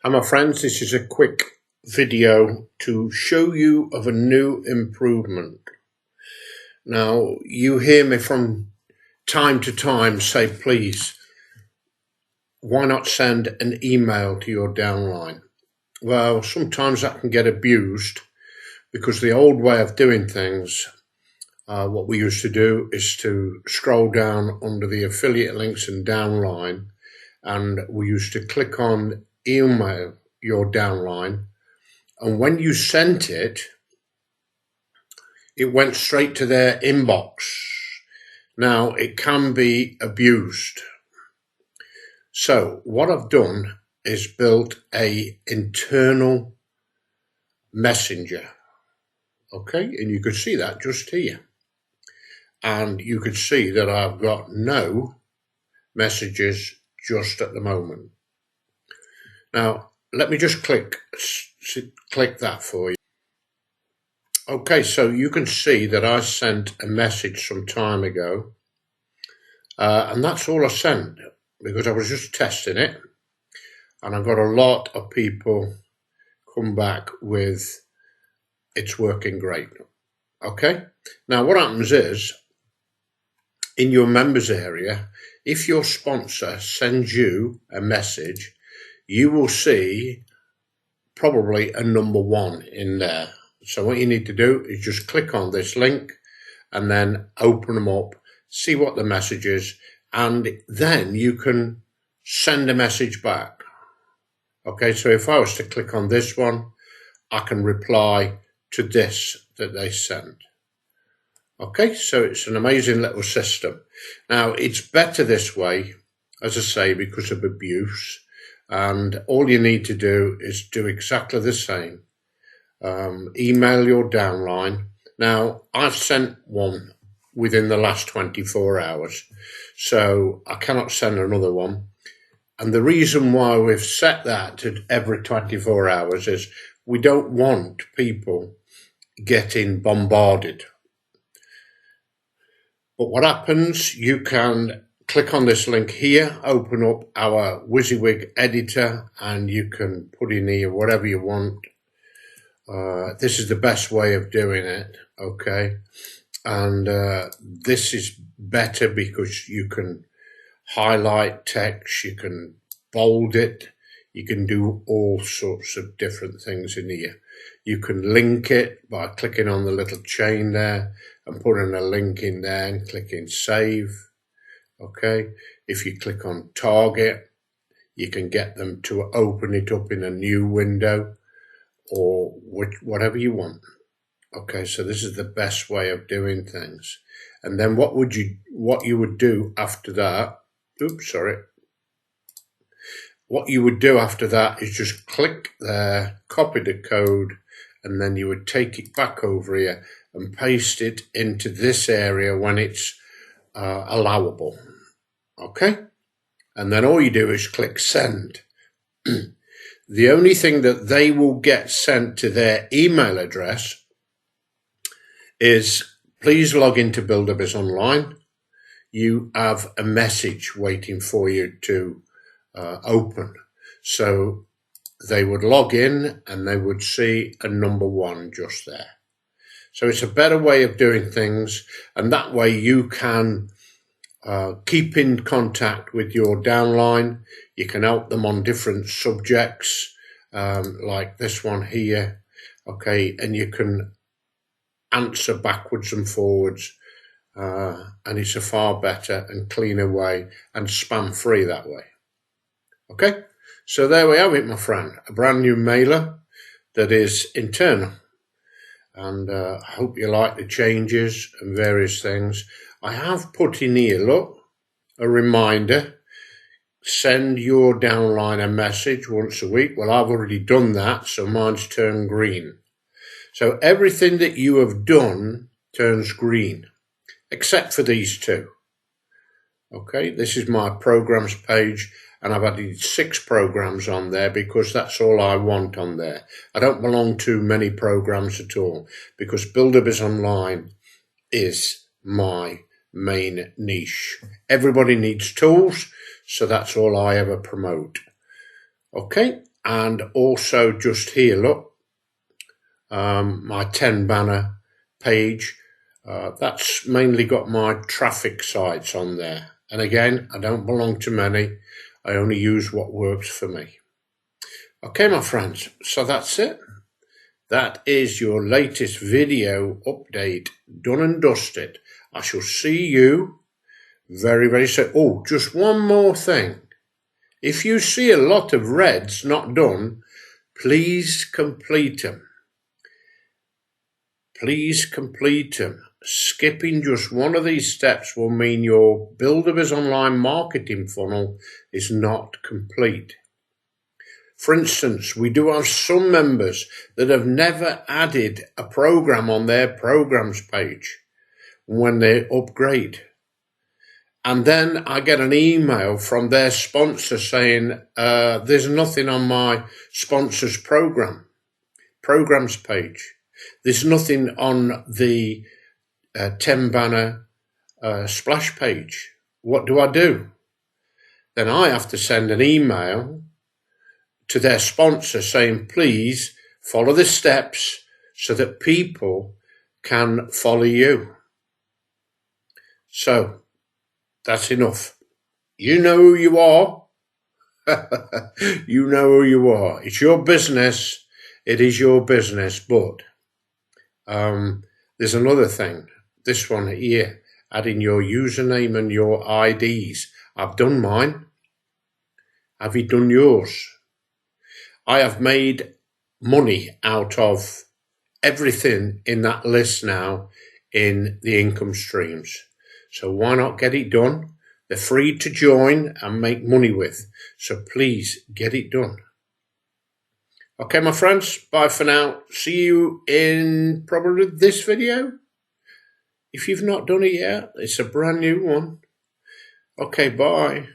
Hi my friends, this is a quick video to show you of a new improvement. Now you hear me from time to time say, please, why not send an email to your downline? Well, sometimes that can get abused because the old way of doing things, what we used to do is to scroll down under the affiliate links and downline, and we used to click on email your downline, and when you sent it, it went straight to their inbox. Now it can be abused. So what I've done is built a internal messenger. Okay, and you could see that just here. And you could see that I've got no messages just at the moment. Now, let me just click that for you. Okay, so you can see that I sent a message some time ago, and that's all I sent because I was just testing it, and I got a lot of people come back with it's working great. Okay, now what happens is in your members area, if your sponsor sends you a message, you will see probably a number 1 in there. So what you need to do is just click on this link and then open them up, see what the message is, and then you can send a message back. Okay, so if I was to click on this one, I can reply to this that they sent. Okay, so it's an amazing little system. Now, it's better this way, as I say, because of abuse, and all you need to do is do exactly the same. Email your downline. Now, I've sent one within the last 24 hours, so I cannot send another one. And the reason why we've set that to every 24 hours is we don't want people getting bombarded. But what happens, you can click on this link here, open up our WYSIWYG editor, and you can put in here whatever you want. This is the best way of doing it, okay? And this is better because you can highlight text, you can bold it, you can do all sorts of different things in here. You can link it by clicking on the little chain there and putting a link in there and clicking save. Okay, if you click on target, you can get them to open it up in a new window or whatever you want. Okay, so this is the best way of doing things. And then what you would do after that, what you would do after that is just click there, copy the code, and then you would take it back over here and paste it into this area when it's allowable. Okay, and then all you do is click send. The only thing that they will get sent to their email address is, please log into Buildabiz Online. You have a message waiting for you to open. So they would log in and they would see a number 1 just there. So it's a better way of doing things, and that way you can keep in contact with your downline. You can help them on different subjects, like this one here, okay, and you can answer backwards and forwards, and it's a far better and cleaner way and spam free that way. Okay, so there we have it, my friend, a brand new mailer that is internal, and I hope you like the changes and various things. I have put in here, look, a reminder, send your downline a message once a week. Well, I've already done that, so mine's turned green. So everything that you have done turns green, except for these 2. Okay, this is my programs page, and I've added 6 programs on there because that's all I want on there. I don't belong to many programs at all because Buildabiz Online is my main niche. Everybody needs tools, so that's all I ever promote. Okay, And also just here, look, my 10 banner page. That's mainly got my traffic sites on there. And again, I don't belong to many. I only use what works for me. Okay, my friends, so that's it. That is your latest video update, done and dusted. I shall see you very, very soon. Oh, just one more thing. If you see a lot of reds not done, please complete them. Please complete them. Skipping just one of these steps will mean your Buildabiz online marketing funnel is not complete. For instance, we do have some members that have never added a program on their programs page when they upgrade. And then I get an email from their sponsor saying, there's nothing on my sponsor's programs page. There's nothing on the 10 banner splash page. What do? Then I have to send an email to their sponsor saying, please follow the steps so that people can follow you. So that's enough. You know who you are. You know who you are. It's your business. It is your business. But there's another thing. This one here, adding your username and your IDs. I've done mine. Have you done yours? I have made money out of everything in that list now in the income streams. So why not get it done? They're free to join and make money with. So please get it done. Okay, my friends, bye for now. See you in probably this video. If you've not done it yet, it's a brand new one. Okay, bye.